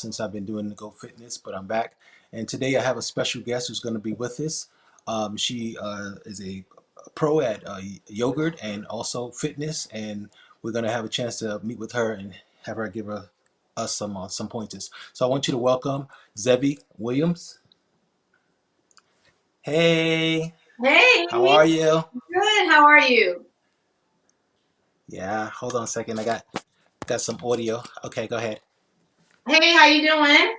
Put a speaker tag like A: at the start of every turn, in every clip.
A: since I've been doing the Go Fitness, but I'm back. And today I have a special guest who's going to be with us. She is a pro at yogurt and also fitness, and we're going to have a chance to meet with her and have her give us some pointers. So I want you to welcome Zevi Williams. Hey,
B: Hey,
A: how are you?
B: good. How are you?
A: Yeah, hold on a second. I got some audio. Okay, go ahead.
B: Hey, how you doing?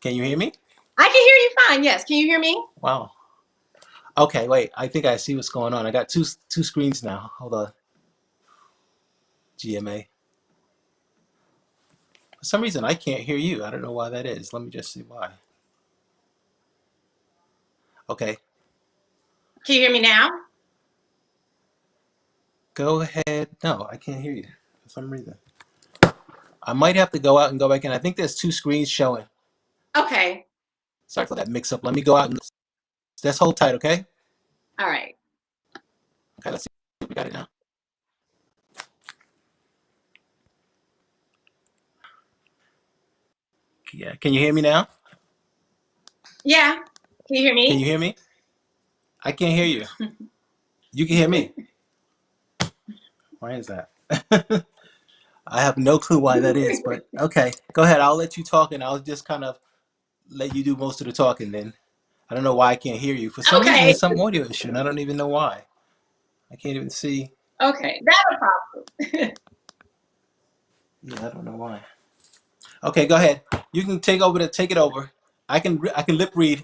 A: Can you hear me?
B: I can hear you fine. Yes. Can you hear me?
A: Wow. Okay, wait. I think I see what's going on. I got two screens now. Hold on. GMA. For some reason, I can't hear you. I don't know why that is. Let me just see why. Okay,
B: Can you hear me now?
A: go ahead. No, I can't hear you for some reason. I might have to go out and go back in. I think there's two screens showing.
B: Okay.
A: Sorry for that mix up. Let me go out and let's hold tight, okay?
B: All right.
A: Okay, let's see if we got it now. Yeah, can you hear me now?
B: Yeah. Can you hear
A: Can
B: me?
A: you hear me? I can't hear you. You can hear me. Why is that? I have no clue why that is, but okay. Go ahead. I'll let you talk and I'll just kind of let you do most of the talking then. I don't know why I can't hear you. For some reason,
B: Okay.
A: there's some audio issue, and I don't even know why. I can't even see.
B: Okay. Not a problem.
A: Yeah, I don't know why. Okay, go ahead. You can take it over. I can lip read.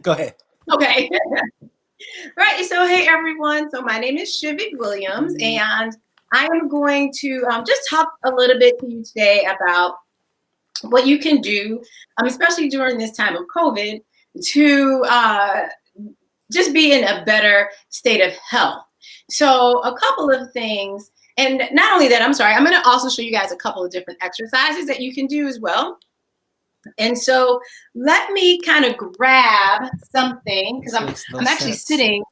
A: Go ahead.
B: Okay. Right. So, hey, everyone. So, my name is Shivik Williams, and I am going to just talk a little bit to you today about what you can do, especially during this time of COVID, to just be in a better state of health. So a couple of things, and not only that, I'm sorry, I'm going to also show you guys a couple of different exercises that you can do as well. And so let me kind of grab something because
A: This
B: I'm
A: makes no
B: I'm actually
A: sense.
B: sitting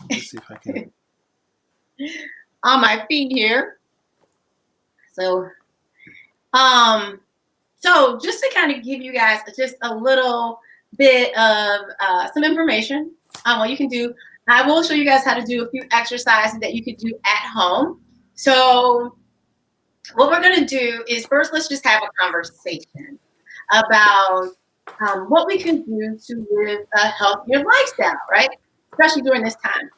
A: Let me see if I can.
B: on my feet here. So um so just to kind of give you guys just a little bit of some information on what you can do, I will show you guys how to do a few exercises that you could do at home. So what we're going to do is first, let's just have a conversation about what we can do to live a healthier lifestyle, right? Especially during this time.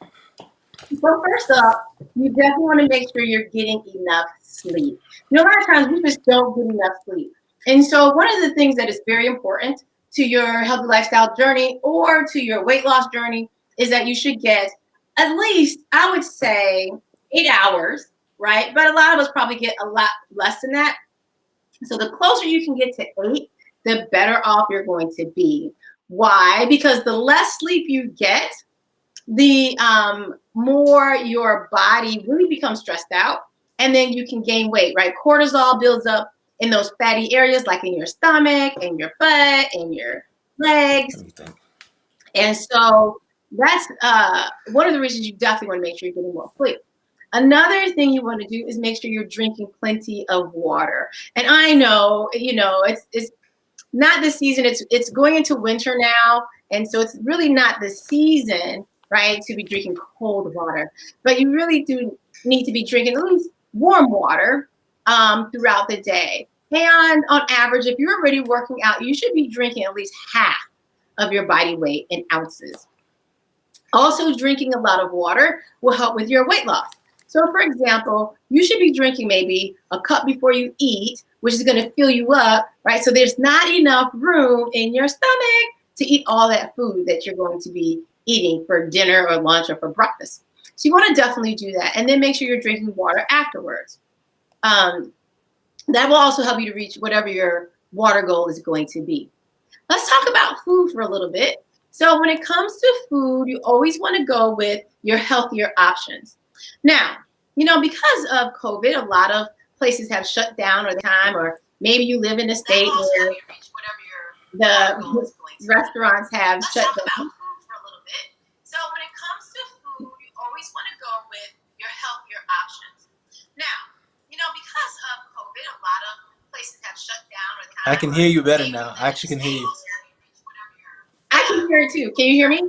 B: So first up, you definitely want to make sure you're getting enough sleep. You know, a lot of times we just don't get enough sleep. And so one of the things that is very important to your healthy lifestyle journey or to your weight loss journey is that you should get at least, I would say, 8 hours, right? But a lot of us probably get a lot less than that. So the closer you can get to 8, the better off you're going to be. Why? Because the less sleep you get, the more your body really becomes stressed out, and then you can gain weight, right? Cortisol builds up in those fatty areas like in your stomach and your butt and your legs.
A: Let me think.
B: And so that's one of the reasons you definitely want to make sure you're getting more sleep. Another thing you want to do is make sure you're drinking plenty of water. And I know, it's not the season. It's going into winter now, and so it's really not the season, right, to be drinking cold water. But you really do need to be drinking at least warm water throughout the day. And on average, if you're already working out, you should be drinking at least half of your body weight in ounces. Also, drinking a lot of water will help with your weight loss. So, for example, you should be drinking maybe a cup before you eat, which is going to fill you up, right? So there's not enough room in your stomach to eat all that food that you're going to be eating for dinner or lunch or for breakfast. So you want to definitely do that. And then make sure you're drinking water afterwards. That will also help you to reach whatever your water goal is going to be. Let's talk about food for a little bit. So when it comes to food, you always want to go with your healthier options. Now, because of COVID, a lot of places have shut down or the time, or maybe you live in a state where the restaurants have shut down. For a little bit. So when it comes to food, you always want to go with your healthier options. Now, because of
A: I can hear you better now. I actually can hear you.
B: I can hear it too. Can you hear me?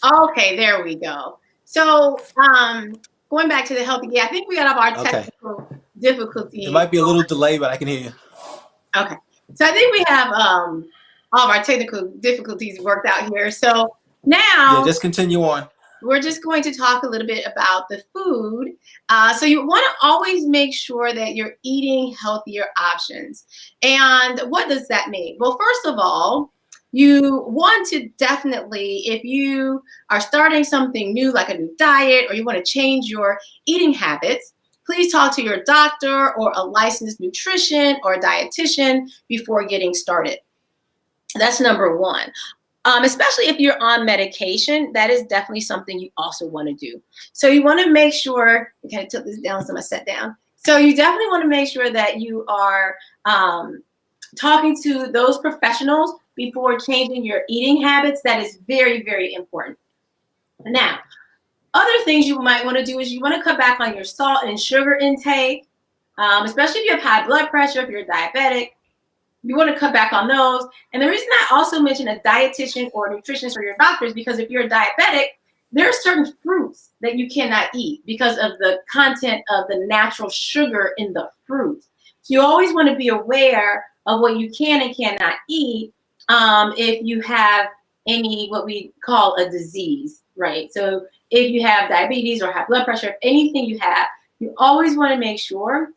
B: Okay, there we go. So, going back to the healthy, yeah, I think we got off our
A: Okay.
B: technical
A: It
B: difficulties.
A: might be a little delay, but I can hear you.
B: Okay, so I think we have all of our technical difficulties worked out here. So
A: Yeah,
B: now
A: just continue on.
B: we're just going to talk a little bit about the food. So you want to always make sure that you're eating healthier options. And what does that mean? Well, first of all, you want to definitely, if you are starting something new, like a new diet, or you want to change your eating habits, please talk to your doctor or a licensed nutrition or dietitian before getting started. That's number one. Especially if you're on medication, that is definitely something you also want to do. So you want to make sure, I kind of took this down, so I sat down. So you definitely want to make sure that you are talking to those professionals before changing your eating habits. That is very, very important. Now, other things you might want to do is you want to cut back on your salt and sugar intake, especially if you have high blood pressure, if you're diabetic. You want to cut back on those. And the reason I also mention a dietitian or a nutritionist or your doctor is because if you're a diabetic, there are certain fruits that you cannot eat because of the content of the natural sugar in the fruit. So you always want to be aware of what you can and cannot eat if you have any what we call a disease, right? So if you have diabetes or high blood pressure, if anything you have, you always want to make sure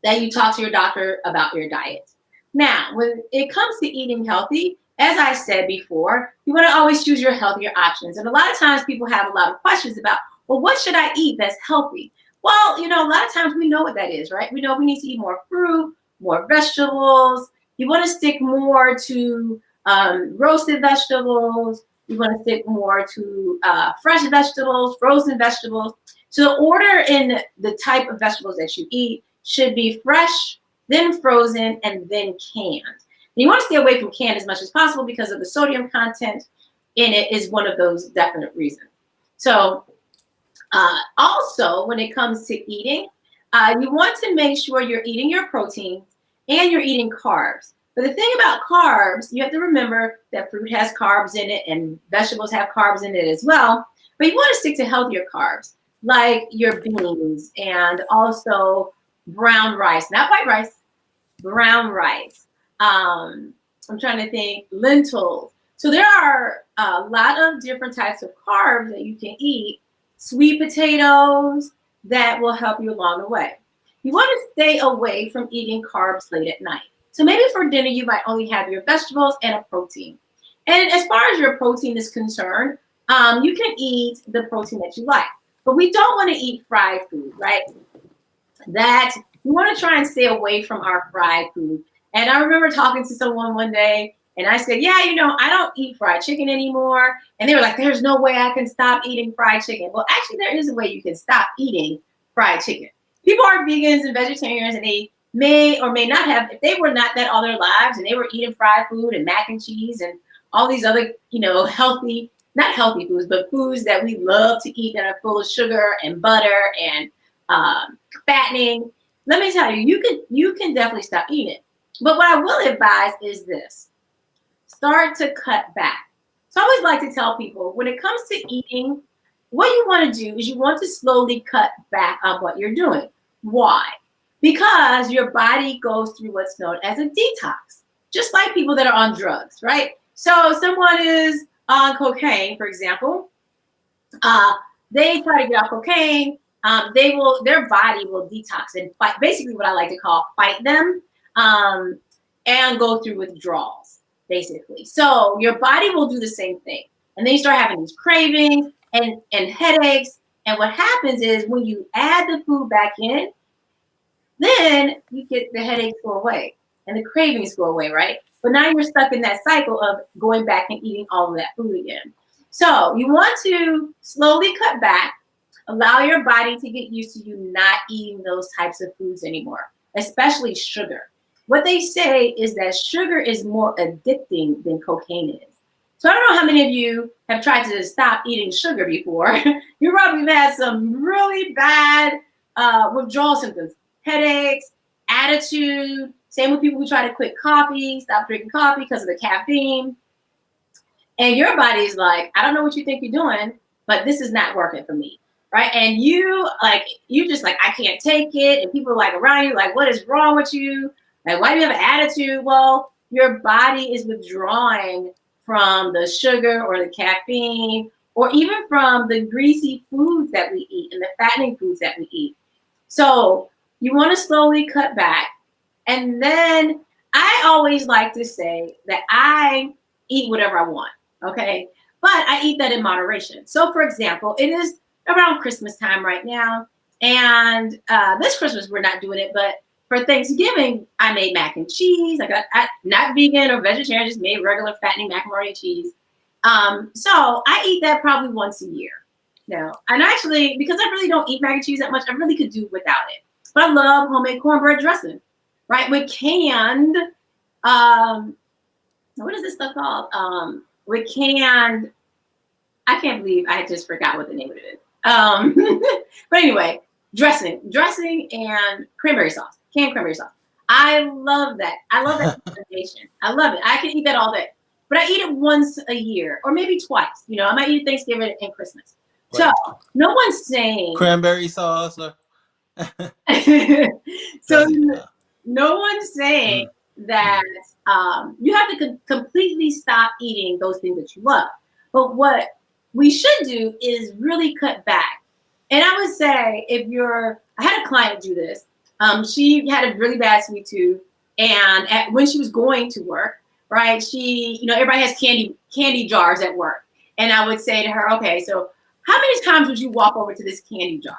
B: that you talk to your doctor about your diet. Now, when it comes to eating healthy, as I said before, you want to always choose your healthier options. And a lot of times people have a lot of questions about, well, what should I eat that's healthy? Well, a lot of times we know what that is, right? We know we need to eat more fruit, more vegetables. You want to stick more to roasted vegetables. You want to stick more to fresh vegetables, frozen vegetables. So the order in the type of vegetables that you eat should be fresh, then frozen, and then canned. And you want to stay away from canned as much as possible because of the sodium content in it is one of those definite reasons. So also, when it comes to eating, you want to make sure you're eating your proteins and you're eating carbs. But the thing about carbs, you have to remember that fruit has carbs in it and vegetables have carbs in it as well. But you want to stick to healthier carbs, like your beans and also brown rice, not white rice, brown rice. I'm trying to think, lentils. So there are a lot of different types of carbs that you can eat. Sweet potatoes that will help you along the way. You want to stay away from eating carbs late at night. So maybe for dinner, you might only have your vegetables and a protein. And as far as your protein is concerned, you can eat the protein that you like. But we don't want to eat fried food, right? That we want to try and stay away from our fried food. And I remember talking to someone one day and I said, yeah, I don't eat fried chicken anymore. And they were like, there's no way I can stop eating fried chicken. Well, actually, there is a way you can stop eating fried chicken. People are vegans and vegetarians and they may or may not have, if they were not that all their lives and they were eating fried food and mac and cheese and all these other, healthy, not healthy foods, but foods that we love to eat that are full of sugar and butter and fattening. Let me tell you, you can definitely stop eating it. But what I will advise is this: start to cut back. So I always like to tell people when it comes to eating, what you want to do is you want to slowly cut back on what you're doing. Why? Because your body goes through what's known as a detox, just like people that are on drugs, right? So if someone is on cocaine, for example, they try to get off cocaine. Their body will detox and fight, basically what I like to call fight them, and go through withdrawals, basically. So your body will do the same thing. And then you start having these cravings and headaches. And what happens is when you add the food back in, then you get the headaches go away and the cravings go away, right? But now you're stuck in that cycle of going back and eating all of that food again. So you want to slowly cut back. Allow your body to get used to you not eating those types of foods anymore, especially sugar. What they say is that sugar is more addicting than cocaine is. So I don't know how many of you have tried to stop eating sugar before. You probably have had some really bad withdrawal symptoms, headaches, attitude. Same with people who try to quit coffee, stop drinking coffee because of the caffeine. And your body's like, I don't know what you think you're doing, but this is not working for me. Right. And you just like, I can't take it. And people are like around you, like, what is wrong with you? Like, why do you have an attitude? Well, your body is withdrawing from the sugar or the caffeine, or even from the greasy foods that we eat and the fattening foods that we eat. So you want to slowly cut back. And then I always like to say that I eat whatever I want. Okay. But I eat that in moderation. So for example, it is around Christmas time right now. And this Christmas, we're not doing it, but for Thanksgiving, I made mac and cheese. I not vegan or vegetarian, just made regular fattening macaroni and cheese. So I eat that probably once a year. No, and actually, because I really don't eat mac and cheese that much, I really could do without it. But I love homemade cornbread dressing, right? With canned, what is this stuff called? With canned, I can't believe I just forgot what the name of it is. But anyway, dressing and cranberry sauce, canned cranberry sauce. I love that. I love that combination. I love it. I can eat that all day, but I eat it once a year or maybe twice. You know, I might eat Thanksgiving and Christmas. So no one's saying
A: cranberry sauce. Or
B: so no one's saying that you have to completely stop eating those things that you love. But what we should do is really cut back. And I would say I had a client do this. She had a really bad sweet tooth, and when she was going to work, right, everybody has candy jars at work. And I would say to her, okay, so how many times would you walk over to this candy jar?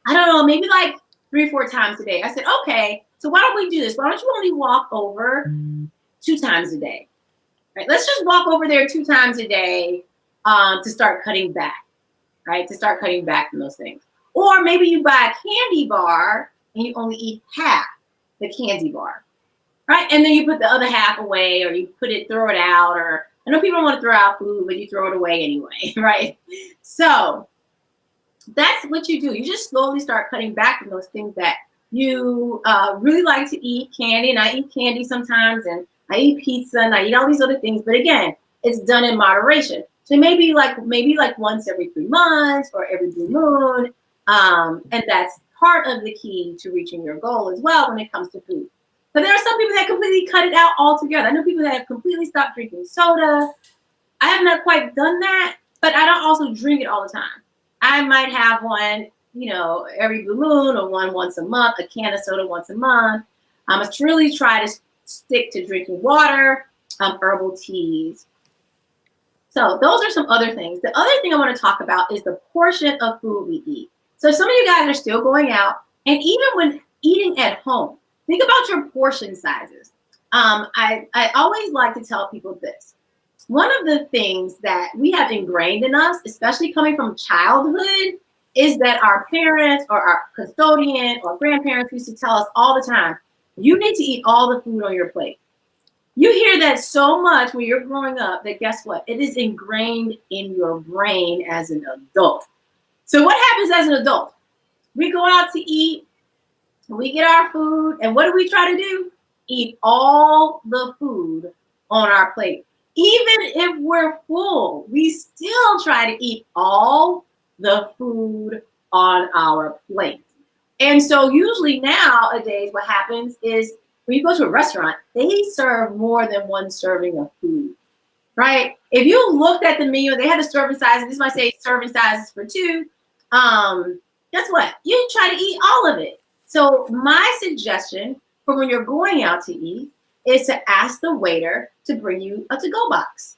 B: I don't know, maybe like 3 or 4 times a day. I said, okay, so why don't we do this? Why don't you only walk over 2 times a day? Right? Let's just walk over there 2 times a day to start cutting back, right? To start cutting back from those things. Or maybe you buy a candy bar and you only eat half the candy bar, right? And then you put the other half away, or you throw it out, or I know people don't want to throw out food, but you throw it away anyway, right? So that's what you do. You just slowly start cutting back from those things that you really like to eat. Candy, and I eat candy sometimes, and I eat pizza, and I eat all these other things. But again, it's done in moderation. So maybe like once every 3 months or every blue moon. And that's part of the key to reaching your goal as well when it comes to food. But there are some people that completely cut it out altogether. I know people that have completely stopped drinking soda. I have not quite done that, but I don't also drink it all the time. I might have one, every blue moon, or one once a month, a can of soda once a month. I must really try to stick to drinking water, herbal teas. So those are some other things. The other thing I want to talk about is the portion of food we eat. So some of you guys are still going out, and even when eating at home, think about your portion sizes. I always like to tell people this. One of the things that we have ingrained in us, especially coming from childhood, is that our parents or our custodian or grandparents used to tell us all the time, you need to eat all the food on your plate. You hear that so much when you're growing up that guess what? It is ingrained in your brain as an adult. So what happens as an adult? We go out to eat, we get our food, and what do we try to do? Eat all the food on our plate. Even if we're full, we still try to eat all the food on our plate. And so usually nowadays what happens is when you go to a restaurant, they serve more than one serving of food, right? If you looked at the menu, they had a serving size, this might say serving sizes for 2. Guess what? You try to eat all of it. So my suggestion for when you're going out to eat is to ask the waiter to bring you a to-go box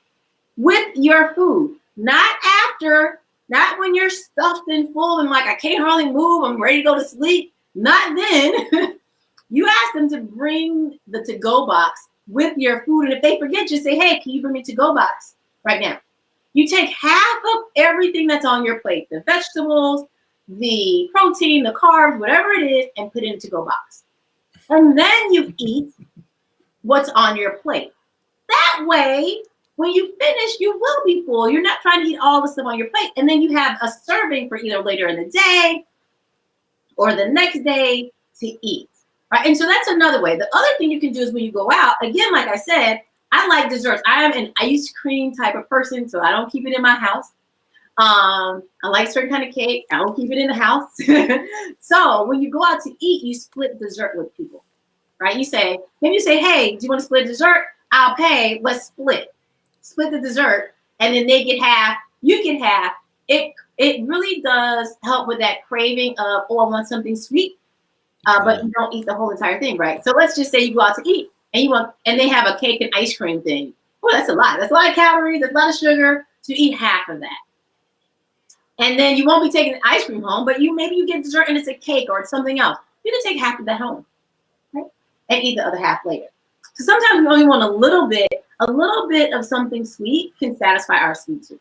B: with your food, not when you're stuffed and full and like, I can't hardly move, I'm ready to go to sleep. Not then. You ask them to bring the to-go box with your food. And if they forget, just say, hey, can you bring me a to-go box right now? You take half of everything that's on your plate, the vegetables, the protein, the carbs, whatever it is, and put it into go box. And then you eat what's on your plate. That way, when you finish, you will be full. You're not trying to eat all the stuff on your plate. And then you have a serving for either later in the day or the next day to eat. Right? And so that's another way. The other thing you can do is when you go out, again, like I said, I like desserts. I am an ice cream type of person, so I don't keep it in my house. I like a certain kind of cake. I don't keep it in the house. So when you go out to eat, you split dessert with people, right? Maybe you say, hey, do you want to split dessert? I'll pay. Let's split the dessert, and then they get half, you get half. It really does help with that craving of, oh, I want something sweet, but you don't eat the whole entire thing, right? So let's just say you go out to eat, and they have a cake and ice cream thing. Oh, that's a lot. That's a lot of calories. That's a lot of sugar. So you eat half of that. And then you won't be taking the ice cream home, but maybe you get dessert and it's a cake or it's something else. You can take half of that home, right? And eat the other half later. So sometimes we only want a little bit of something sweet can satisfy our sweet tooth.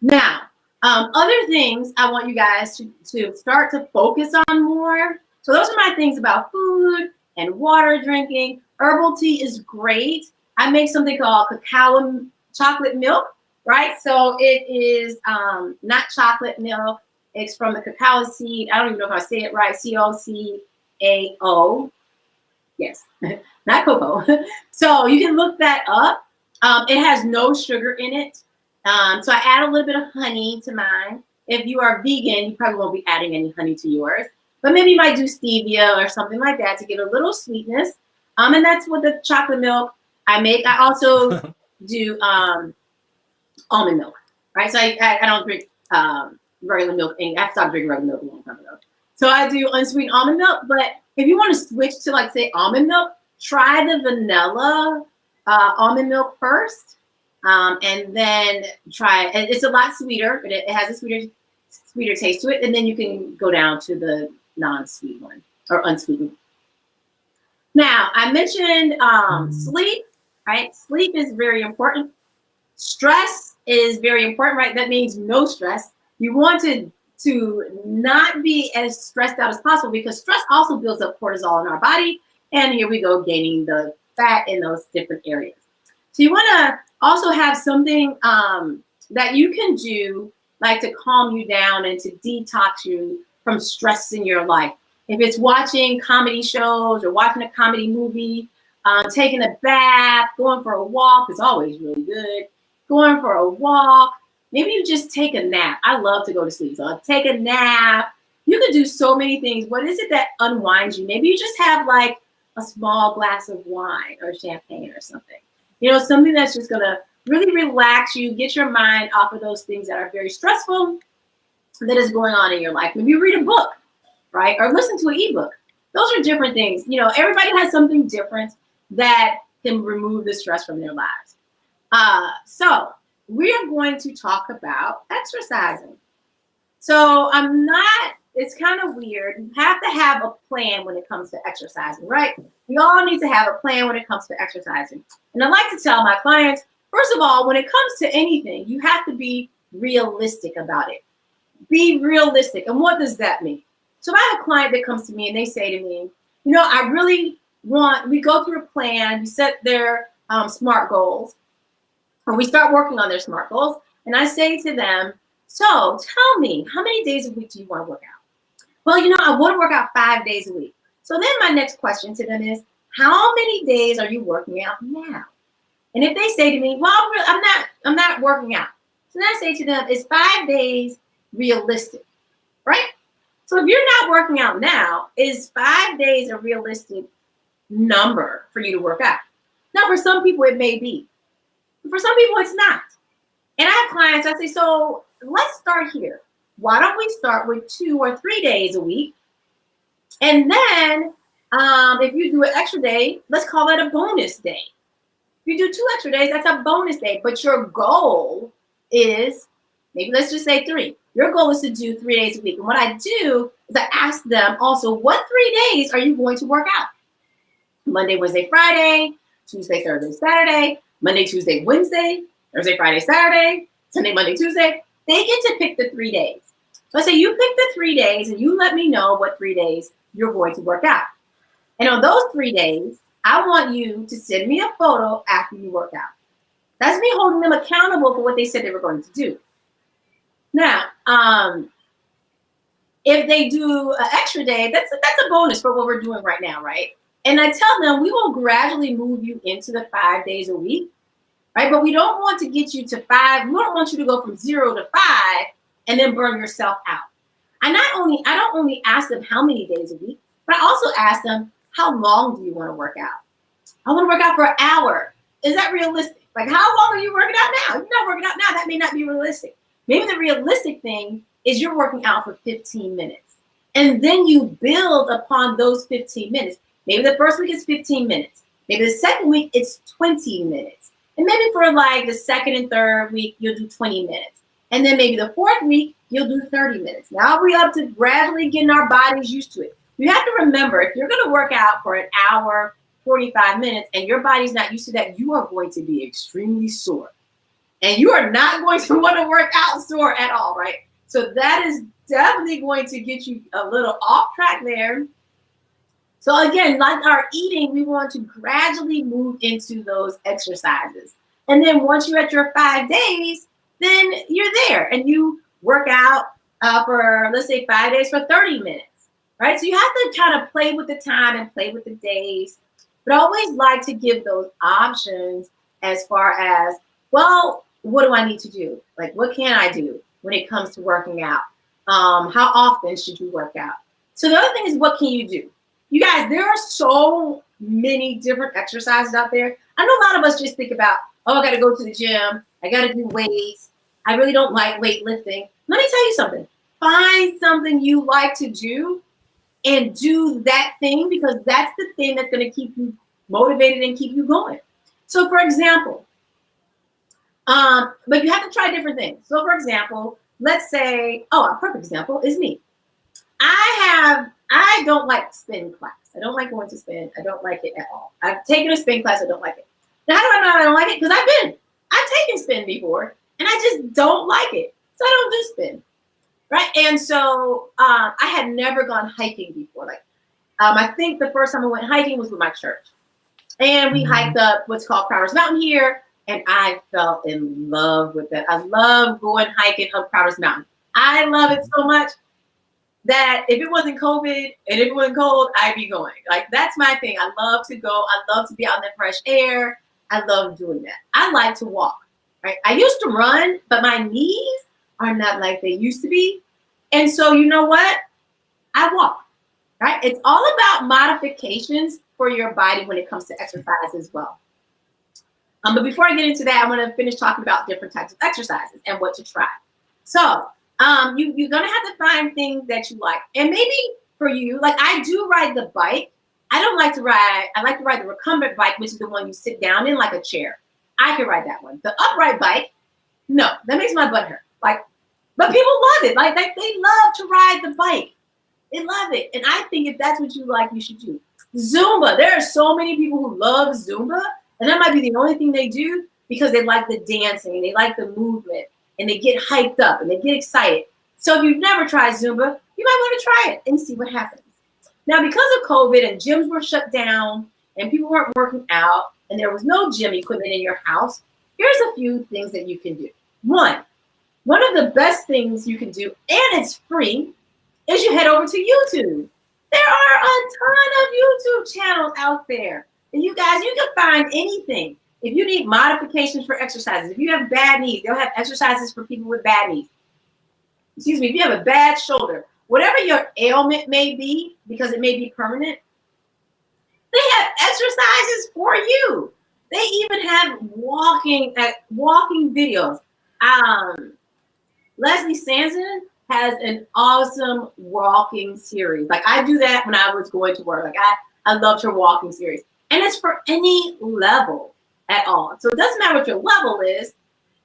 B: Now, other things I want you guys to start to focus on more. So those are my things about food and water drinking. Herbal tea is great. I make something called cacao chocolate milk. Right, so it is not chocolate milk. It's from the cacao seed. I don't even know if I say it right. COCAO. Yes, not cocoa. So you can look that up. It has no sugar in it. So I add a little bit of honey to mine. If you are vegan, you probably won't be adding any honey to yours. But maybe you might do stevia or something like that to get a little sweetness. And that's what the chocolate milk I make. I also do almond milk, right? So I don't drink regular milk. And I stopped drinking regular milk a long time ago. So I do unsweetened almond milk. But if you want to switch to, like, say, almond milk, try the vanilla almond milk first, and then try. And it's a lot sweeter. It has a sweeter taste to it, and then you can go down to the non-sweet one or unsweetened. Now, I mentioned sleep. Right, sleep is very important. Stress is very important, right? That means no stress. You want to not be as stressed out as possible, because stress also builds up cortisol in our body. And here we go, gaining the fat in those different areas. So you want to also have something that you can do, like to calm you down and to detox you from stress in your life. If it's watching comedy shows or watching a comedy movie, taking a bath, going for a walk is always really good. Going for a walk, maybe you just take a nap. I love to go to sleep, so I'll take a nap. You can do so many things. What is it that unwinds you? Maybe you just have like a small glass of wine or champagne or something. You know, something that's just gonna really relax you, get your mind off of those things that are very stressful that is going on in your life. Maybe you read a book, right? Or listen to an ebook. Those are different things. You know, everybody has something different that can remove the stress from their lives. So we are going to talk about exercising. So it's kind of weird. You have to have a plan when it comes to exercising, right? We all need to have a plan when it comes to exercising. And I like to tell my clients, first of all, when it comes to anything, you have to be realistic about it. Be realistic. And what does that mean? So if I have a client that comes to me and they say to me, you know, we go through a plan, we set their SMART goals, or we start working on their SMART goals, and I say to them, so tell me, how many days a week do you want to work out? Well, you know, I want to work out 5 days a week. So then my next question to them is, how many days are you working out now? And if they say to me, well, I'm not working out. So then I say to them, is 5 days realistic, right? So if you're not working out now, is 5 days a realistic number for you to work out? Now, for some people, it may be. For some people, it's not. And I have clients, I say, so let's start here. Why don't we start with 2 or 3 days a week? And then if you do an extra day, let's call that a bonus day. If you do 2 extra days, that's a bonus day. But your goal is, maybe let's just say 3. Your goal is to do 3 days a week. And what I do is I ask them also, what 3 days are you going to work out? Monday, Wednesday, Friday, Tuesday, Thursday, Saturday, Monday, Tuesday, Wednesday, Thursday, Friday, Saturday, Sunday, Monday, Tuesday, they get to pick the 3 days. So I say you pick the 3 days and you let me know what 3 days you're going to work out. And on those 3 days, I want you to send me a photo after you work out. That's me holding them accountable for what they said they were going to do. Now, if they do an extra day, that's a bonus for what we're doing right now, right? And I tell them we will gradually move you into the 5 days a week, right? But we don't want to get you to 5. We don't want you to go from 0 to 5 and then burn yourself out. I don't only ask them how many days a week, but I also ask them, how long do you want to work out? I want to work out for an hour. Is that realistic? Like, how long are you working out now? If you're not working out now, that may not be realistic. Maybe the realistic thing is you're working out for 15 minutes. And then you build upon those 15 minutes. Maybe the first week is 15 minutes. Maybe the second week it's 20 minutes. And maybe for like the second and third week, you'll do 20 minutes. And then maybe the fourth week, you'll do 30 minutes. Now we're up to gradually getting our bodies used to it. You have to remember, if you're going to work out for an hour, 45 minutes, and your body's not used to that, you are going to be extremely sore. And you are not going to want to work out sore at all, right? So that is definitely going to get you a little off track there. So again, like our eating, we want to gradually move into those exercises. And then once you're at your 5 days, then you're there and you work out for, let's say, 5 days for 30 minutes, right? So you have to kind of play with the time and play with the days. But I always like to give those options as far as, well, what do I need to do? Like, what can I do when it comes to working out? How often should you work out? So the other thing is, what can you do? You guys, there are so many different exercises out there. I know a lot of us just think about, oh, I got to go to the gym. I got to do weights. I really don't like weightlifting. Let me tell you something. Find something you like to do and do that thing, because that's the thing that's going to keep you motivated and keep you going. So for example, but you have to try different things. So for example, let's say, a perfect example is me. I don't like spin class. I don't like going to spin. I don't like it at all. I've taken a spin class. I don't like it. Now, how do I know I don't like it? Because I've taken spin before and I just don't like it. So I don't do spin. Right. And so I had never gone hiking before. Like, I think the first time I went hiking was with my church. And we hiked up what's called Crowder's Mountain here. And I fell in love with it. I love going hiking up Crowder's Mountain. I love it so much that if it wasn't COVID and if it wasn't cold, I'd be going. Like, that's my thing. I love to go. I love to be out in the fresh air. I love doing that. I like to walk. Right. I used to run, but my knees are not like they used to be. And so, you know what? I walk. Right. It's all about modifications for your body when it comes to exercise as well. But before I get into that, I want to finish talking about different types of exercises and what to try. So you're going to have to find things that you like. And maybe for you, like I do ride the bike. I like to ride the recumbent bike, which is the one you sit down in like a chair. I can ride that one. The upright bike, no, that makes my butt hurt. Like, but people love it. Like they love to ride the bike. They love it. And I think if that's what you like, you should do. Zumba. There are so many people who love Zumba. And that might be the only thing they do because they like the dancing, they like the movement, and they get hyped up and they get excited. So if you've never tried Zumba, you might want to try it and see what happens. Now, because of COVID and gyms were shut down and people weren't working out and there was no gym equipment in your house, here's a few things that you can do. One of the best things you can do, and it's free, is you head over to YouTube. There are a ton of YouTube channels out there. And you guys, you can find anything. If you need modifications for exercises, if you have bad knees, they'll have exercises for people with bad knees. Excuse me, if you have a bad shoulder, whatever your ailment may be, because it may be permanent, they have exercises for you. They even have walking videos. Leslie Sanson has an awesome walking series. Like I do that when I was going to work. Like I loved her walking series. And it's for any level at all. So it doesn't matter what your level is.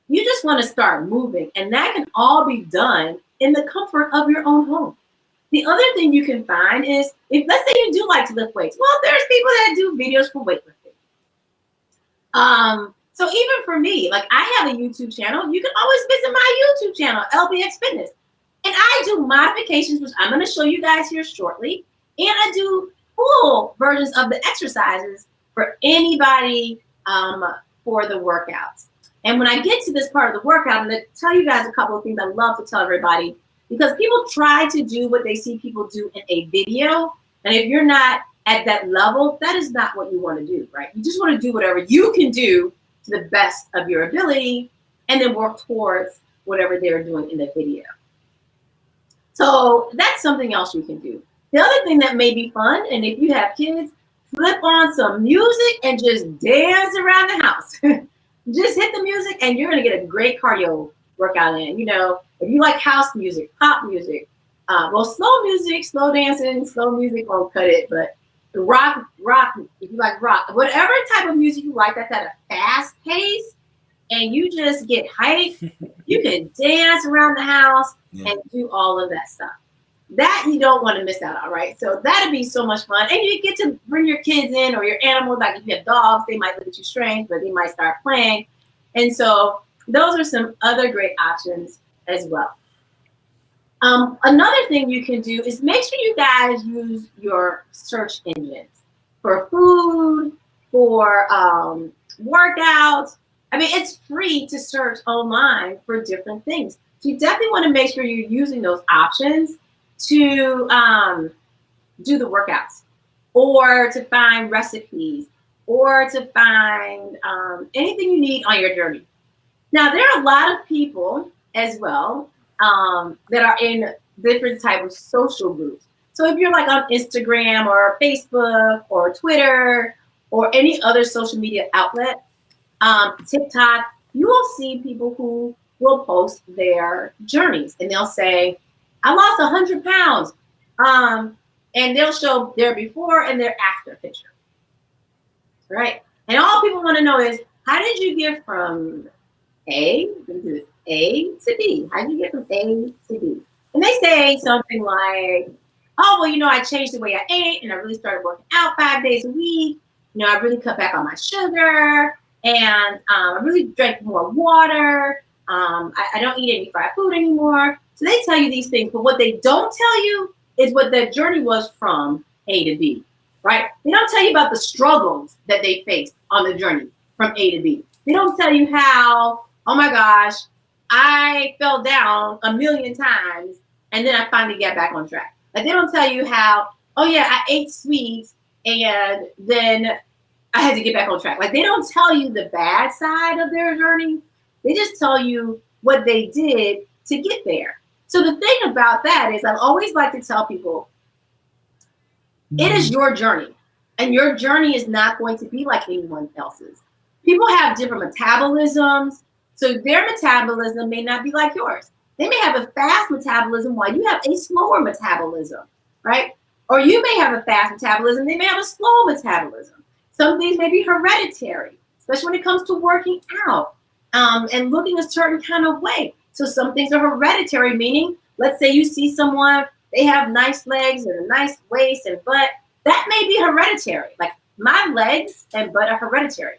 B: You just want to start moving. And that can all be done in the comfort of your own home. The other thing you can find is, if let's say you do like to lift weights. Well, there's people that do videos for weightlifting. So even for me, like I have a YouTube channel. You can always visit my YouTube channel, LBX Fitness. And I do modifications, which I'm going to show you guys here shortly. And I do full versions of the exercises for anybody for the workouts. And when I get to this part of the workout, I'm going to tell you guys a couple of things I love to tell everybody, because people try to do what they see people do in a video. And if you're not at that level, that is not what you want to do, right? You just want to do whatever you can do to the best of your ability and then work towards whatever they're doing in the video. So that's something else you can do. The other thing that may be fun, and if you have kids, flip on some music and just dance around the house. Just hit the music and you're going to get a great cardio workout in. You know, if you like house music, pop music, well, slow music, slow dancing, slow music won't cut it, but rock, if you like rock, whatever type of music you like that's at a fast pace and you just get hyped, you can dance around the house and do all of that stuff. That you don't want to miss out on, right? So that'd be so much fun. And you get to bring your kids in or your animals, like if you have dogs, they might look at you strange, but they might start playing. And so those are some other great options as well. Another thing you can do is make sure you guys use your search engines for food, for workouts. I mean, it's free to search online for different things. So you definitely want to make sure you're using those options to do the workouts or to find recipes or to find anything you need on your journey. Now, there are a lot of people as well that are in different type of social groups. So if you're like on Instagram or Facebook or Twitter or any other social media outlet, TikTok, you will see people who will post their journeys and they'll say, I lost 100 pounds. And they'll show their before and their after picture. Right? And all people want to know is, how did you get from A to B? How did you get from A to B? And they say something like, oh, well, you know, I changed the way I ate and I really started working out 5 days a week. You know, I really cut back on my sugar and I really drank more water. I don't eat any fried food anymore. So they tell you these things, but what they don't tell you is what their journey was from A to B, right? They don't tell you about the struggles that they faced on the journey from A to B. They don't tell you how, oh my gosh, I fell down a million times and then I finally got back on track. Like they don't tell you how, oh yeah, I ate sweets and then I had to get back on track. Like they don't tell you the bad side of their journey. They just tell you what they did to get there. So the thing about that is I always like to tell people, it is your journey and your journey is not going to be like anyone else's. People have different metabolisms. So their metabolism may not be like yours. They may have a fast metabolism while you have a slower metabolism, right? Or you may have a fast metabolism. They may have a slow metabolism. Some things may be hereditary, especially when it comes to working out and looking a certain kind of way. So some things are hereditary, meaning, let's say you see someone, they have nice legs and a nice waist and butt. That may be hereditary. Like my legs and butt are hereditary.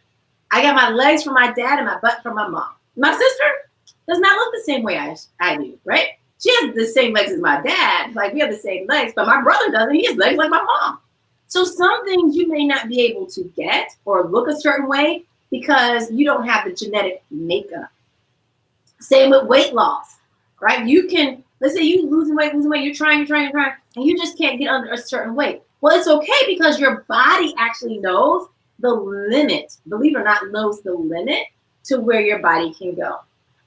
B: I got my legs from my dad and my butt from my mom. My sister does not look the same way I do, right? She has the same legs as my dad. Like we have the same legs, but my brother doesn't. He has legs like my mom. So some things you may not be able to get or look a certain way because you don't have the genetic makeup. Same with weight loss, right? You can, let's say you losing weight, you're trying, and you just can't get under a certain weight. Well, it's okay because your body actually knows the limit, believe it or not, knows the limit to where your body can go.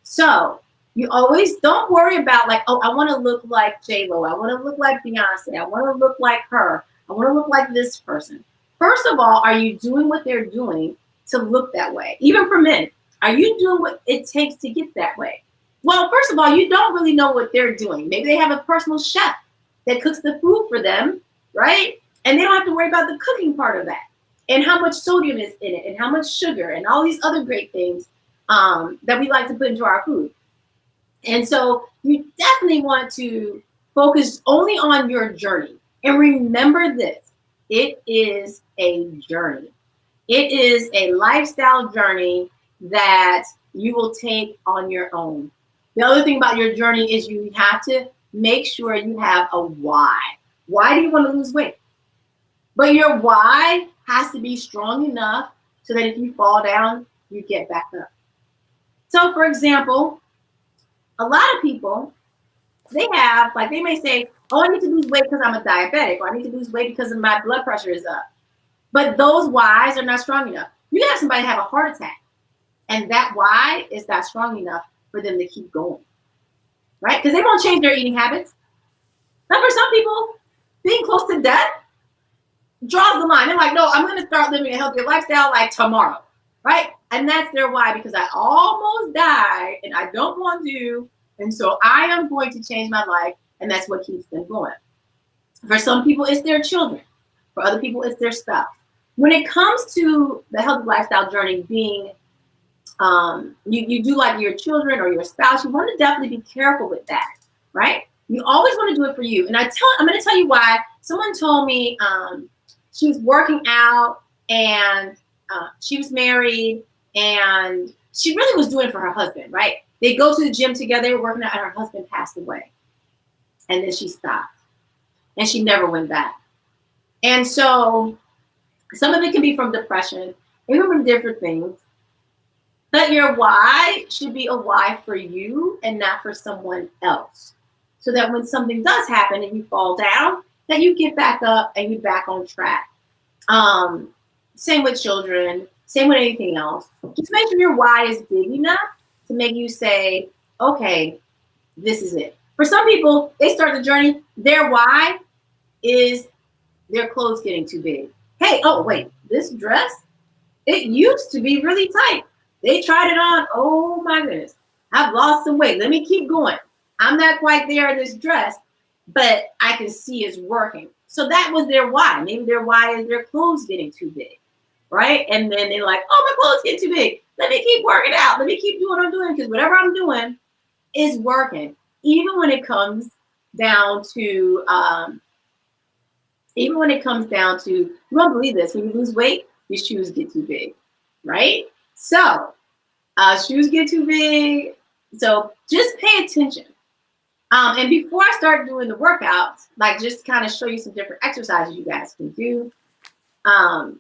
B: So you always don't worry about like, oh, I want to look like J.Lo. I want to look like Beyonce. I want to look like her. I want to look like this person. First of all, are you doing what they're doing to look that way? Even for men, are you doing what it takes to get that way? Well, first of all, you don't really know what they're doing. Maybe they have a personal chef that cooks the food for them, right? And they don't have to worry about the cooking part of that and how much sodium is in it and how much sugar and all these other great things that we like to put into our food. And so you definitely want to focus only on your journey. And remember this, it is a journey. It is a lifestyle journey. that you will take on your own. The other thing about your journey is you have to make sure you have a why. Why do you want to lose weight? But your why has to be strong enough so that if you fall down, you get back up. So, for example, a lot of people, they may say, oh, I need to lose weight because I'm a diabetic, or I need to lose weight because my blood pressure is up. But those whys are not strong enough. You can have somebody have a heart attack, and that why is not strong enough for them to keep going, right? Because they won't change their eating habits. Now, for some people, being close to death draws the line. They're like, no, I'm going to start living a healthier lifestyle like tomorrow, right? And that's their why, because I almost died and I don't want to. And so I am going to change my life. And that's what keeps them going. For some people, it's their children. For other people, it's their spouse. When it comes to the healthy lifestyle journey being, you do like your children or your spouse, you want to definitely be careful with that, right? You always want to do it for you. And I'm going to tell you why. Someone told me she was working out and she was married and she really was doing it for her husband, right? They go to the gym together, they were working out, and her husband passed away. And then she stopped and she never went back. And so some of it can be from depression, even from different things. But your why should be a why for you and not for someone else. So that when something does happen and you fall down, that you get back up and you're back on track. Same with children, same with anything else. Just make sure your why is big enough to make you say, okay, this is it. For some people, they start the journey, their why is their clothes getting too big. Hey, oh, wait, this dress, it used to be really tight. They tried it on. Oh, my goodness. I've lost some weight. Let me keep going. I'm not quite there in this dress, but I can see it's working. So that was their why. Maybe their why is their clothes getting too big, right? And then they're like, oh, my clothes get too big. Let me keep working out. Let me keep doing what I'm doing because whatever I'm doing is working. Even when it comes down to, you won't believe this, when you lose weight, your shoes get too big, right? So shoes get too big. So just pay attention. And before I start doing the workouts, like just kind of show you some different exercises you guys can do. And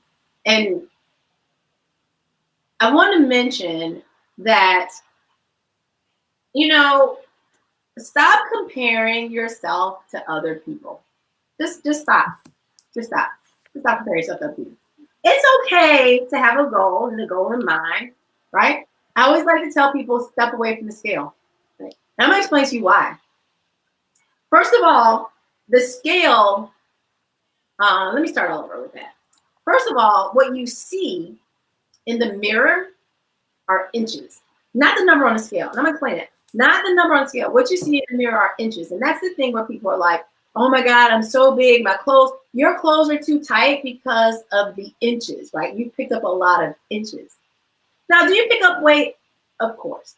B: I want to mention that, stop comparing yourself to other people. Just stop. Just stop. Just stop comparing yourself to other people. It's okay to have a goal and a goal in mind, right? I always like to tell people step away from the scale. Right? And I'm going to explain to you why. First of all, the scale, let me start all over with that. First of all, what you see in the mirror are inches, not the number on the scale. And I'm going to explain it. Not the number on the scale. What you see in the mirror are inches. And that's the thing where people are like, oh my God, I'm so big. My clothes, your clothes are too tight because of the inches, right? You picked up a lot of inches. Now, do you pick up weight? Of course.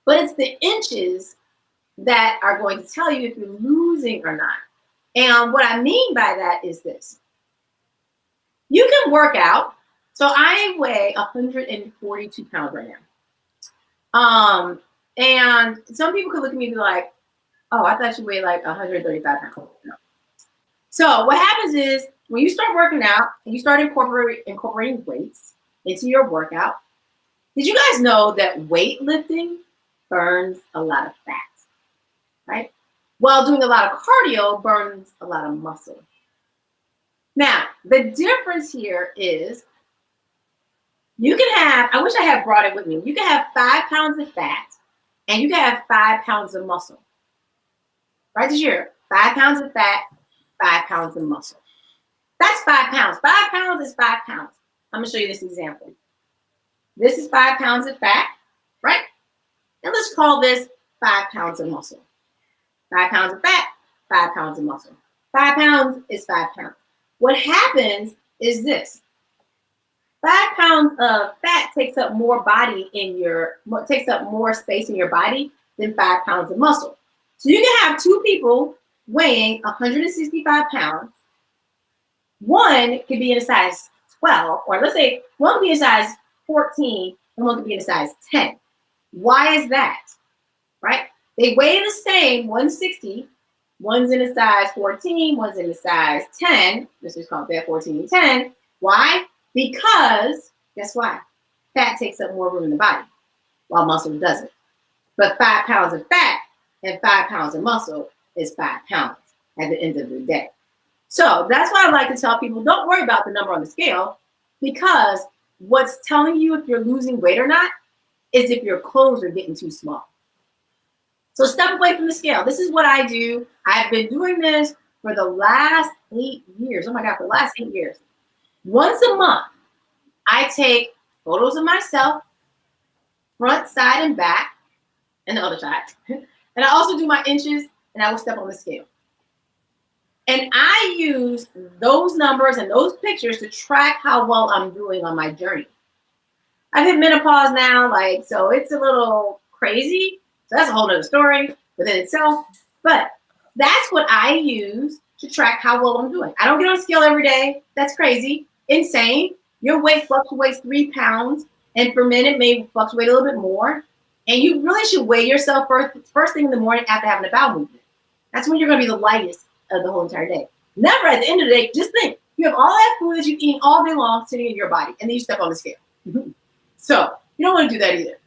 B: But it's the inches that are going to tell you if you're losing or not. And what I mean by that is this. You can work out. So I weigh 142 pounds right now. And some people could look at me and be like, oh, I thought you weighed like 135 pounds. No. So what happens is when you start working out and you start incorporating weights into your workout, did you guys know that weightlifting burns a lot of fat, right? While doing a lot of cardio burns a lot of muscle. Now, the difference here is you can have, I wish I had brought it with me, you can have 5 pounds of fat and you can have 5 pounds of muscle. Right this year, 5 pounds of fat, 5 pounds of muscle. That's 5 pounds. 5 pounds is 5 pounds. I'm going to show you this example. This is 5 pounds of fat, right? And let's call this 5 pounds of muscle. 5 pounds of fat, 5 pounds of muscle. 5 pounds is 5 pounds. What happens is this. 5 pounds of fat takes up more takes up more space in your body than 5 pounds of muscle. So you can have 2 people weighing 165 pounds. One could be in a size 12, or let's say one could be in a size 14, and one could be in a size 10. Why is that? Right? They weigh the same, 160. One's in a size 14, one's in a size 10. This is called that 14 and 10. Why? Because, guess why? Fat takes up more room in the body, while muscle doesn't. But 5 pounds of fat and 5 pounds of muscle is 5 pounds at the end of the day. So that's why I like to tell people, don't worry about the number on the scale, because what's telling you if you're losing weight or not is if your clothes are getting too small. So step away from the scale. This is what I do. I've been doing this for the last 8 years. Oh my God, for the last 8 years. Once a month, I take photos of myself, front, side, and back, and the other side. And I also do my inches, and I will step on the scale. And I use those numbers and those pictures to track how well I'm doing on my journey. I've hit menopause now, so it's a little crazy. So that's a whole other story within itself. But that's what I use to track how well I'm doing. I don't get on a scale every day. That's crazy, insane. Your weight fluctuates 3 pounds, and for men it may fluctuate a little bit more. And you really should weigh yourself first thing in the morning after having a bowel movement. That's when you're going to be the lightest of the whole entire day. Never at the end of the day. Just think, you have all that food that you've eaten all day long sitting in your body, and then you step on the scale. So you don't want to do that either.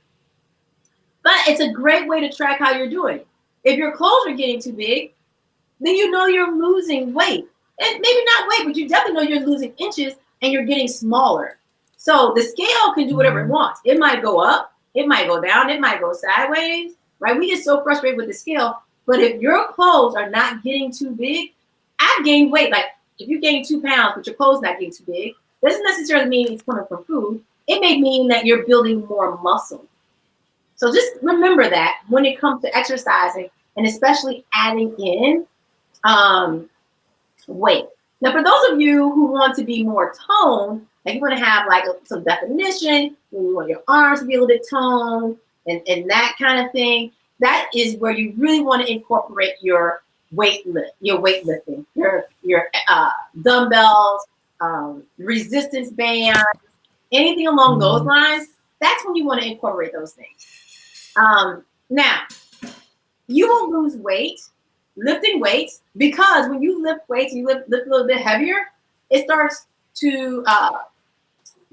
B: But it's a great way to track how you're doing. If your clothes are getting too big, then you know you're losing weight. And maybe not weight, but you definitely know you're losing inches and you're getting smaller. So the scale can do whatever it wants. It might go up, it might go down, it might go sideways, right? We get so frustrated with the scale. But if your clothes are not getting too big, I've gained weight. Like if you gain 2 pounds, but your clothes not getting too big, doesn't necessarily mean it's coming from food. It may mean that you're building more muscle. So just remember that when it comes to exercising, and especially adding in weight. Now, for those of you who want to be more toned, like you want to have some definition, you want your arms to be a little bit toned, and that kind of thing, that is where you really want to incorporate your weightlifting, your dumbbells, resistance bands, anything along those lines. That's when you want to incorporate those things. Now, you will lose weight lifting weights, because when you lift weights, you lift a little bit heavier, it starts to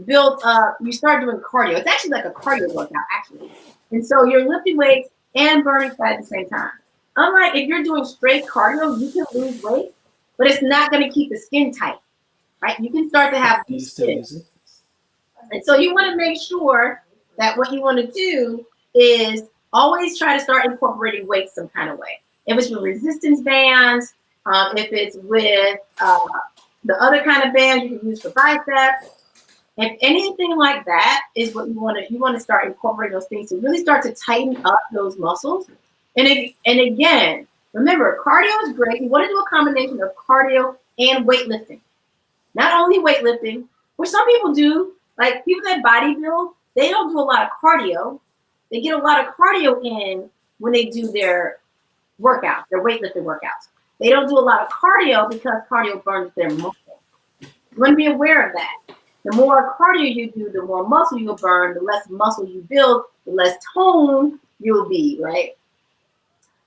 B: build up. You start doing cardio. It's actually like a cardio workout, actually. And so you're lifting weights and burning fat at the same time. Unlike if you're doing straight cardio, you can lose weight, but it's not going to keep the skin tight, right? You can start to have loose skin. And so you want to make sure that what you want to do is always try to start incorporating weights some kind of way. If it's with resistance bands, if it's with the other kind of bands you can use for biceps, if anything like that is what you want to start incorporating those things to really start to tighten up those muscles. And again, remember, cardio is great. You want to do a combination of cardio and weightlifting. Not only weightlifting, which some people do, like people that bodybuild, they don't do a lot of cardio. They get a lot of cardio in when they do their workouts, their weightlifting workouts. They don't do a lot of cardio because cardio burns their muscle. You want to be aware of that. The more cardio you do, the more muscle you'll burn. The less muscle you build, the less tone you'll be, right?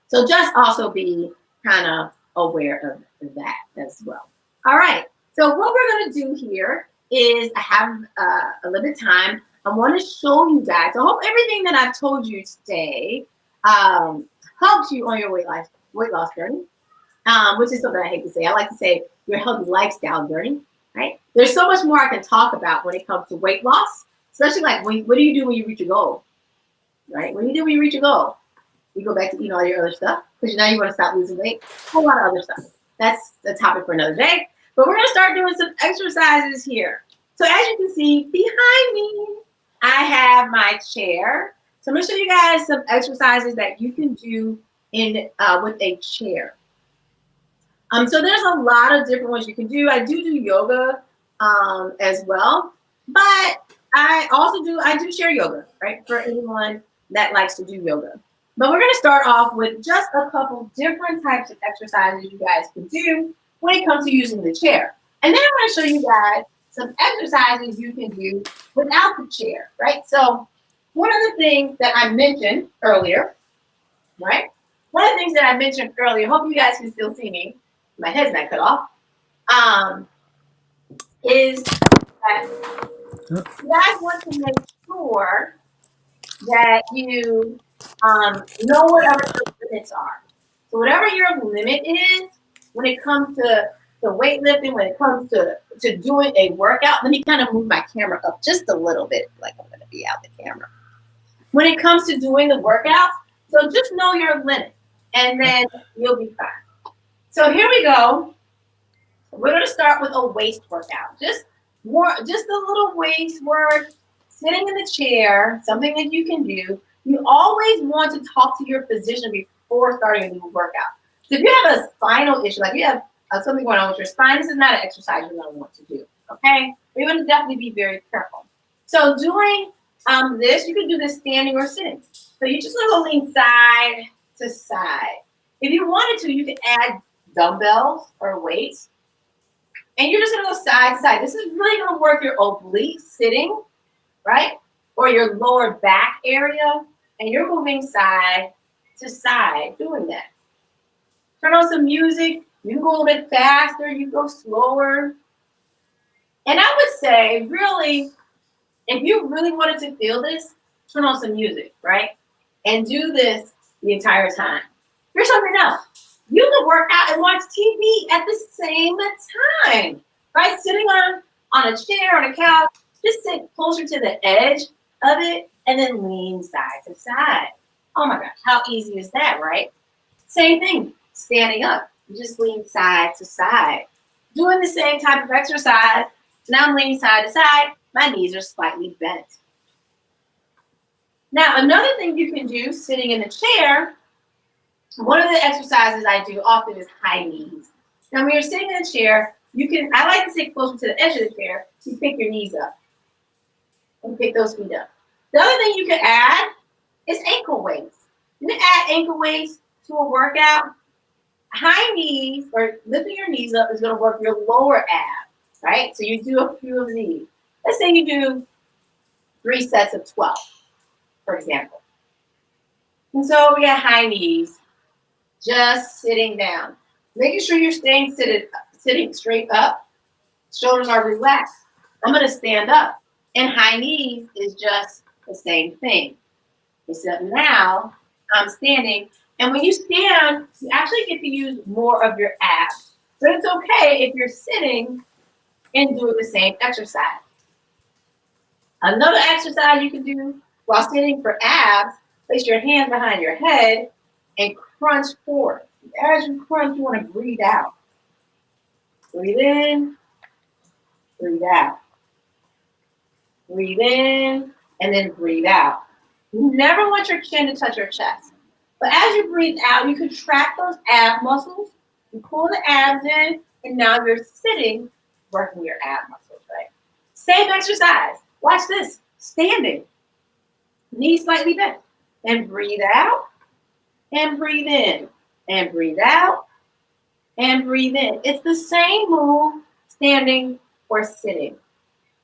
B: So just also be kind of aware of that as well. All right. So what we're going to do here is I have a little bit of time. I want to show you guys. I hope everything that I've told you today helps you on your weight loss journey, which is something I hate to say. I like to say your healthy lifestyle journey, right? There's so much more I can talk about when it comes to weight loss, especially like what do you do when you reach your goal, right? What do you do when you reach your goal? You go back to eating all your other stuff because now you want to stop losing weight. A whole lot of other stuff. That's a topic for another day. But we're going to start doing some exercises here. So as you can see behind me, I have my chair. So I'm going to show you guys some exercises that you can do with a chair. So there's a lot of different ones you can do. I do yoga as well, but I do share yoga, right? For anyone that likes to do yoga. But we're going to start off with just a couple different types of exercises you guys can do when it comes to using the chair. And then I'm going to show you guys some exercises you can do without the chair, right? So one of the things that I mentioned earlier, right? One of the things that I mentioned earlier, hope you guys can still see me. My head's not cut off. Um, is that you guys want to make sure that you know whatever your limits are. So whatever your limit is when it comes to weightlifting, when it comes to doing a workout, let me kind of move my camera up just a little bit, like I'm going to be out the camera. When it comes to doing the workouts, so just know your limit, and then you'll be fine. So here we go. We're going to start with a waist workout. Just a little waist work, sitting in the chair, something that you can do. You always want to talk to your physician before starting a new workout. So if you have a spinal issue, like you have something going on with your spine, this is not an exercise you're going to want to do. Okay, you're going to definitely be very careful. So doing this, you can do this standing or sitting. So you just want to lean side to side. If you wanted to, you could add dumbbells or weights. And you're just going to go side to side. This is really going to work your obliques sitting, right? Or your lower back area. And you're moving side to side doing that. Turn on some music. You can go a little bit faster. You go slower. And I would say, really, if you really wanted to feel this, turn on some music, right? And do this the entire time. Here's something else. You can work out and watch TV at the same time, right? Sitting on a chair, on a couch, just sit closer to the edge of it and then lean side to side. Oh my gosh, how easy is that, right? Same thing, standing up, just lean side to side. Doing the same type of exercise. Now I'm leaning side to side, my knees are slightly bent. Now, another thing you can do sitting in the chair, one of the exercises I do often is high knees. Now, when you're sitting in a chair, I like to sit closer to the edge of the chair. You pick your knees up and pick those feet up. The other thing you can add is ankle weights. You can add ankle weights to a workout. High knees, or lifting your knees up, is going to work your lower abs, right? So you do a few of these. Let's say you do 3 sets of 12, for example. And so we got high knees, just sitting down. Making sure you're sitting straight up. Shoulders are relaxed. I'm going to stand up. And high knees is just the same thing. Except now I'm standing. And when you stand, you actually get to use more of your abs. But it's okay if you're sitting and doing the same exercise. Another exercise you can do while sitting for abs, place your hands behind your head and crunch forward. As you crunch, you want to breathe out. Breathe in, breathe out. Breathe in, and then breathe out. You never want your chin to touch your chest. But as you breathe out, you contract those ab muscles. You pull the abs in, and now you're sitting, working your ab muscles, right? Same exercise. Watch this. Standing. Knees slightly bent. And breathe out, and breathe in, and breathe out, and breathe in. It's the same move, standing or sitting.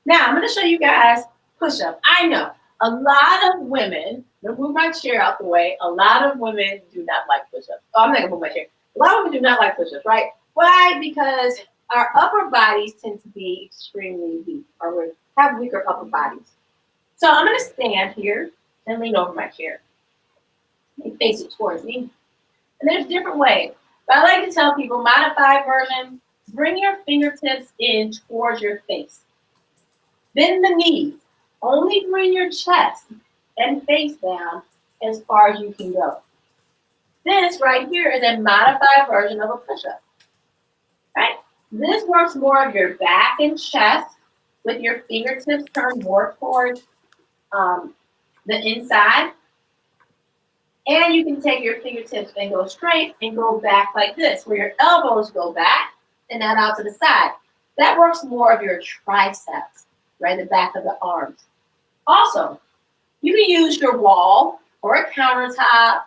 B: Now, I'm going to show you guys push-up. I know a lot of women, I'm going to move my chair out the way, a lot of women do not like push-ups. Oh, I'm not going to move my chair. A lot of women do not like push-ups, right? Why? Because our upper bodies tend to be extremely weak, or we have weaker upper bodies. So I'm going to stand here and lean over my chair. And face it towards me. And there's different ways. But I like to tell people, modified version, bring your fingertips in towards your face. Bend the knees. Only bring your chest and face down as far as you can go. This right here is a modified version of a push-up. Right? This works more of your back and chest with your fingertips turned more towards the inside. And you can take your fingertips and go straight and go back like this, where your elbows go back and not out to the side. That works more of your triceps, right, the back of the arms. Also, you can use your wall or a countertop,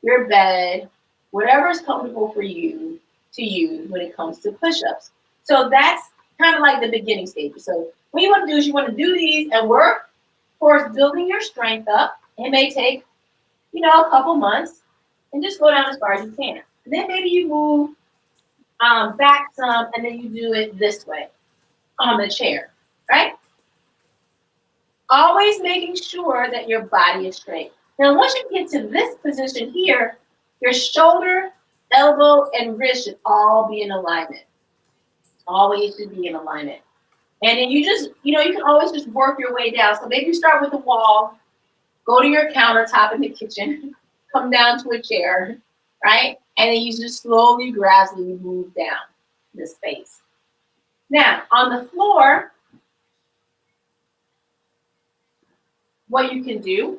B: your bed, whatever is comfortable for you to use when it comes to push-ups. So that's kind of like the beginning stages. So what you want to do is you want to do these and work Of course, building your strength up. It may take, a couple months, and just go down as far as you can. And then maybe you move back some, and then you do it this way on the chair, right? Always making sure that your body is straight. Now, once you get to this position here, your shoulder, elbow, and wrist should all be in alignment. Always should be in alignment. And then you just, you can always just work your way down. So maybe you start with the wall, go to your countertop in the kitchen, come down to a chair, right? And then you just slowly, gradually move down the space. Now, on the floor, what you can do,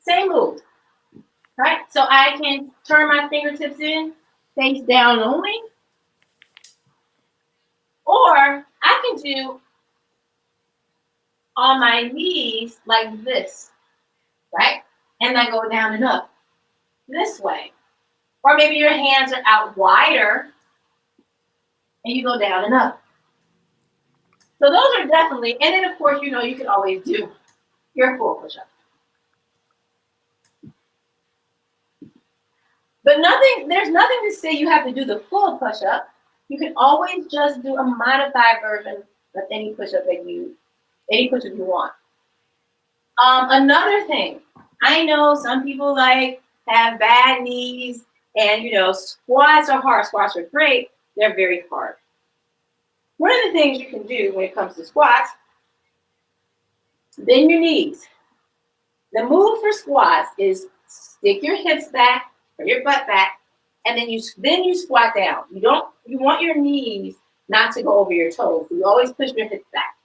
B: same move, right? So I can turn my fingertips in, face down only, or I can do on my knees like this, right? And I go down and up this way. Or maybe your hands are out wider and you go down and up. So those are definitely, and then of course, you can always do your full push-up. But there's nothing to say you have to do the full push-up. You can always just do a modified version of any push-up you want. Another thing, I know some people have bad knees, and squats are hard. Squats are great. They're very hard. One of the things you can do when it comes to squats, bend your knees. The move for squats is stick your hips back or your butt back, and then you squat down. You want your knees not to go over your toes. You always push your hips back.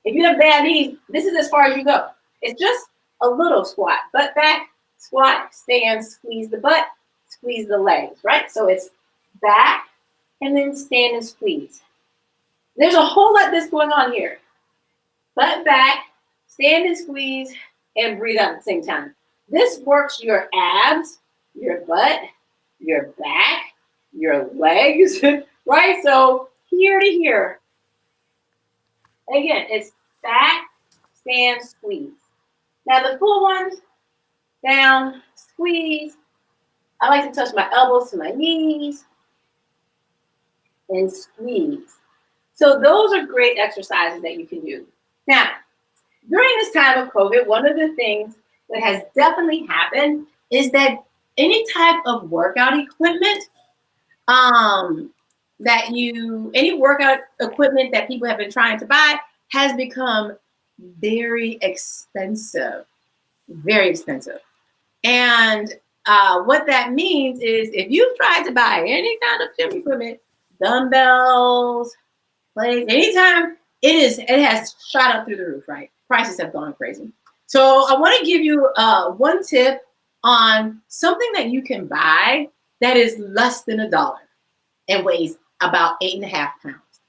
B: If you have bad knees, this is as far as you go. It's just a little squat. Butt back, squat, stand, squeeze the butt, squeeze the legs, right? So it's back and then stand and squeeze. There's a whole lot that's going on here. Butt back, stand and squeeze, and breathe out at the same time. This works your abs, your butt, your back, your legs, right? So here to here. Again, it's back, stand, squeeze. Now the full ones, down, squeeze. I like to touch my elbows to my knees and squeeze. So those are great exercises that you can do. Now, during this time of COVID, one of the things that has definitely happened is that any type of workout equipment any workout equipment that people have been trying to buy has become very expensive, very expensive. And what that means is if you've tried to buy any kind of gym equipment, dumbbells, plates, anytime, it has shot up through the roof, right? Prices have gone crazy. So I want to give you one tip on something that you can buy that is less than $1 and weighs about 8.5 pounds.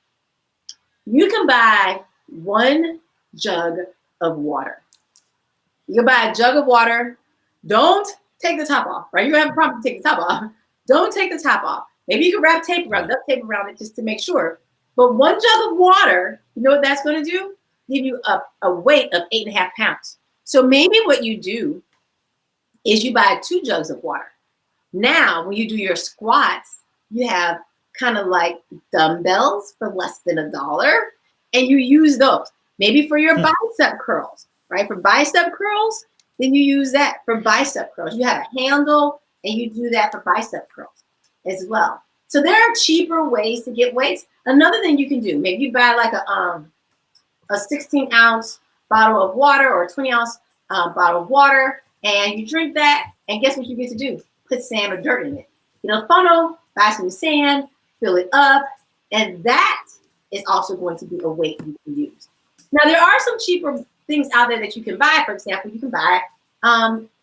B: You can buy 1 jug of water. You can buy a jug of water. Don't take the top off, right? You're gonna have a problem taking the top off. Don't take the top off. Maybe you can wrap duct tape around it just to make sure. But 1 jug of water, you know what that's gonna do? Give you a weight of 8.5 pounds. So maybe what you do is you buy 2 jugs of water. Now, when you do your squats, you have kind of like dumbbells for less than $1, and you use those. Maybe for your bicep curls, right? For bicep curls, then you use that for bicep curls. You have a handle, and you do that for bicep curls as well. So there are cheaper ways to get weights. Another thing you can do, maybe you buy like a 16-ounce bottle of water or a 20-ounce bottle of water, and you drink that, and guess what you get to do? Put sand or dirt in it. A funnel, buy some sand, fill it up, and that is also going to be a weight you can use. Now, there are some cheaper things out there that you can buy. For example, you can buy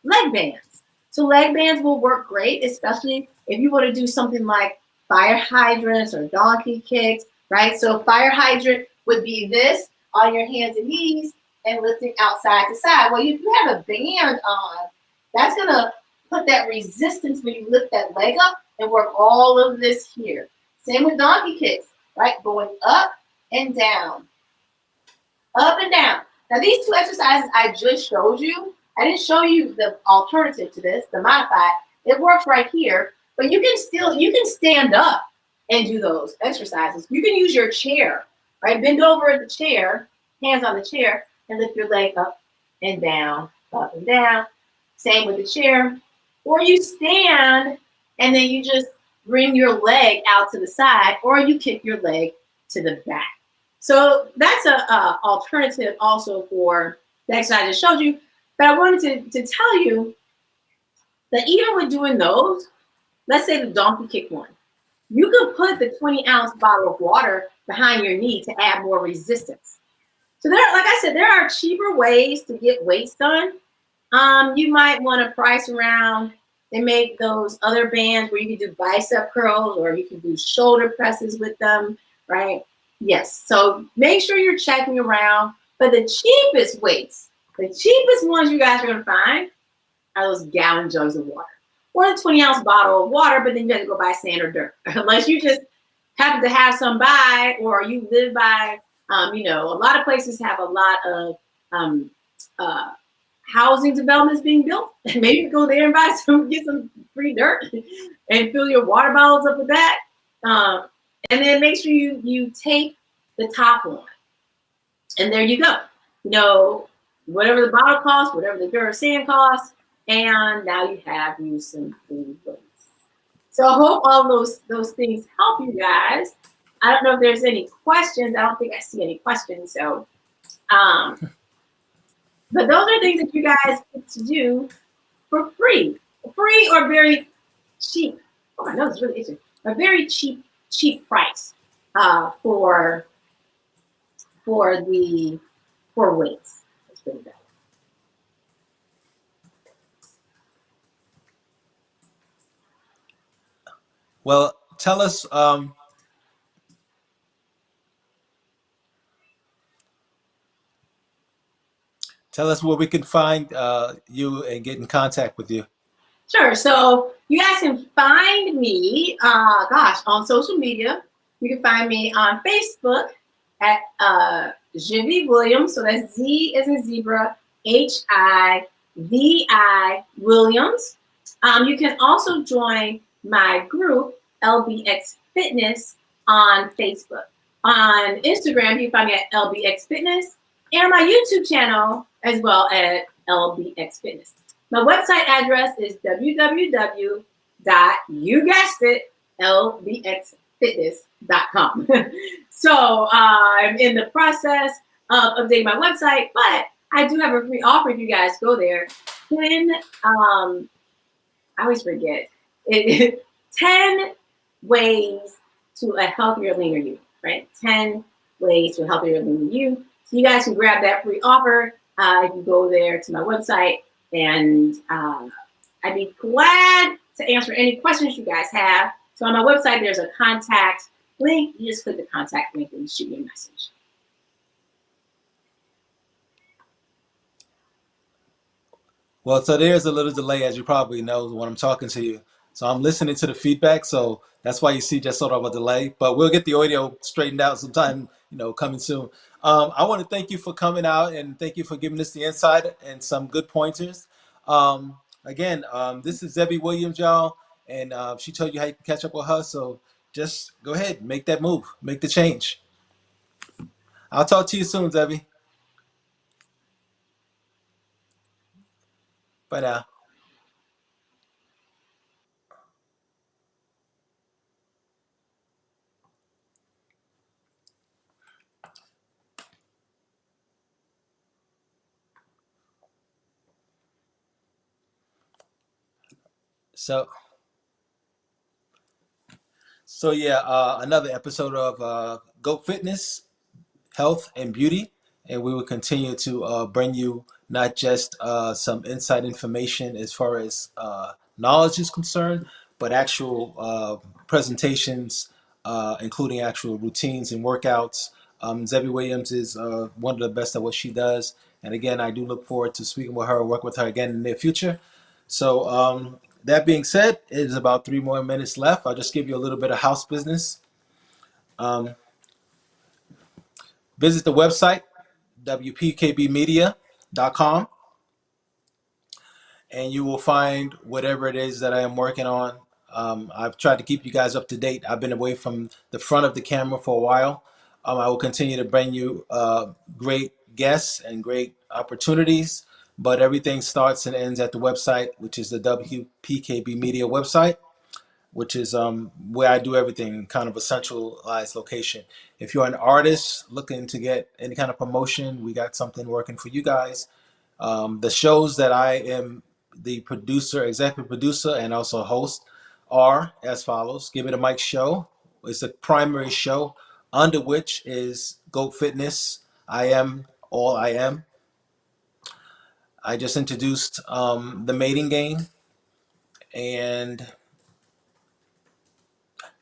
B: leg bands. So leg bands will work great, especially if you want to do something like fire hydrants or donkey kicks, right? So fire hydrant would be this on your hands and knees and lifting outside to side. Well, if you have a band on, that's going to put that resistance when you lift that leg up and work all of this here. Same with donkey kicks, right? Going up and down, up and down. Now these two exercises I just showed you, I didn't show you the alternative to this, the modified. It works right here, but you can stand up and do those exercises. You can use your chair, right? Bend over in the chair, hands on the chair, and lift your leg up and down. Same with the chair. Or you stand and then you just bring your leg out to the side, or you kick your leg to the back. So that's a alternative also for the exercise I just showed you. But I wanted to tell you that even with doing those, let's say the donkey kick one, you can put the 20-ounce bottle of water behind your knee to add more resistance. So there, like I said, there are cheaper ways to get weights done. You might want to price around. They make those other bands where you can do bicep curls or you can do shoulder presses with them, right? Yes. So make sure you're checking around. But the cheapest weights, the cheapest ones you guys are going to find are those gallon jugs of water or the 20-ounce bottle of water, but then you have to go buy sand or dirt. Unless you just happen to have some by or you live by, a lot of places have a lot of housing developments being built. Maybe you go there and buy some, get some free dirt and fill your water bottles up with that. And then make sure you tape the top on. And there you go. Whatever the bottle costs, whatever the dirt or sand costs, and now you have some free weights. So I hope all those things help you guys. I don't know if there's any questions. I don't think I see any questions. So but those are things that you guys get to do for free or very cheap. Oh, I know it's really itchy. A very cheap price for weights. That's pretty bad.
A: Well, tell us. Tell us where we can find you and get in contact with you.
B: Sure. So you guys can find me, on social media. You can find me on Facebook at Jivi Williams. So that's Z as in zebra, HIVI Williams. You can also join my group, LBX Fitness, on Facebook. On Instagram, you can find me at LBX Fitness, and my YouTube channel as well at LBX Fitness. My website address is www.lbxfitness.com. So I'm in the process of updating my website, but I do have a free offer if you guys go there. 10, I always forget, 10 ways to a healthier, leaner you, right? 10 ways to a healthier, leaner you. So you guys can grab that free offer. You can go there to my website, and I'd be glad to answer any questions you guys have. So on my website, there's a contact link. You just click the contact link and shoot me a message.
A: Well, so there's a little delay, as you probably know, when I'm talking to you. So I'm listening to the feedback, so that's why you see just sort of a delay. But we'll get the audio straightened out sometime, coming soon. I want to thank you for coming out and thank you for giving us the insight and some good pointers. Again, this is Debbie Williams, y'all, and she told you how you can catch up with her. So just go ahead, make that move, make the change. I'll talk to you soon, Debbie. Bye now. So. So yeah, another episode of Go Fitness, Health and Beauty, and we will continue to bring you not just some inside information as far as knowledge is concerned, but actual presentations, including actual routines and workouts. Zebby Williams is one of the best at what she does, and again, I do look forward to speaking with her, work with her again in the near future. So that being said, it is about 3 more minutes left. I'll just give you a little bit of house business. Um, Visit the website wpkbmedia.com, and you will find whatever it is that I am working on. I've tried to keep you guys up to date. I've been away from the front of the camera for a while. I will continue to bring you great guests and great opportunities, but everything starts and ends at the website, which is the WPKB Media website, which is where I do everything, kind of a centralized location. If you're an artist looking to get any kind of promotion, we got something working for you guys. The shows that I am the producer, executive producer, and also host are as follows. Give It a Mic show. It's the primary show, under which is Go Fitness. I am all I am. I just introduced the mating game and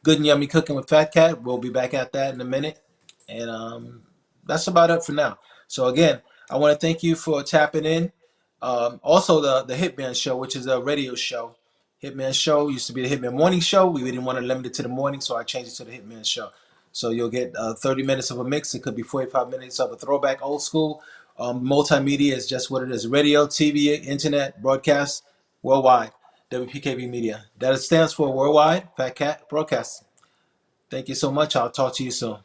A: Good and Yummy Cooking with Fat Cat. We'll be back at that in a minute. And that's about it for now. So again, I want to thank you for tapping in. Also, the Hitman Show, which is a radio show. Hitman Show used to be the Hitman Morning Show. We didn't want to limit it to the morning, so I changed it to the Hitman Show. So you'll get 30 minutes of a mix. It could be 45 minutes of a throwback, old school. Multimedia is just what it is: radio, TV, internet, broadcast, worldwide. WPKB Media. That stands for Worldwide Fat Cat Broadcasting. Thank you so much. I'll talk to you soon.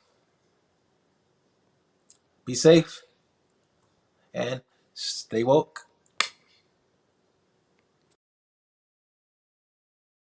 A: Be safe and stay woke.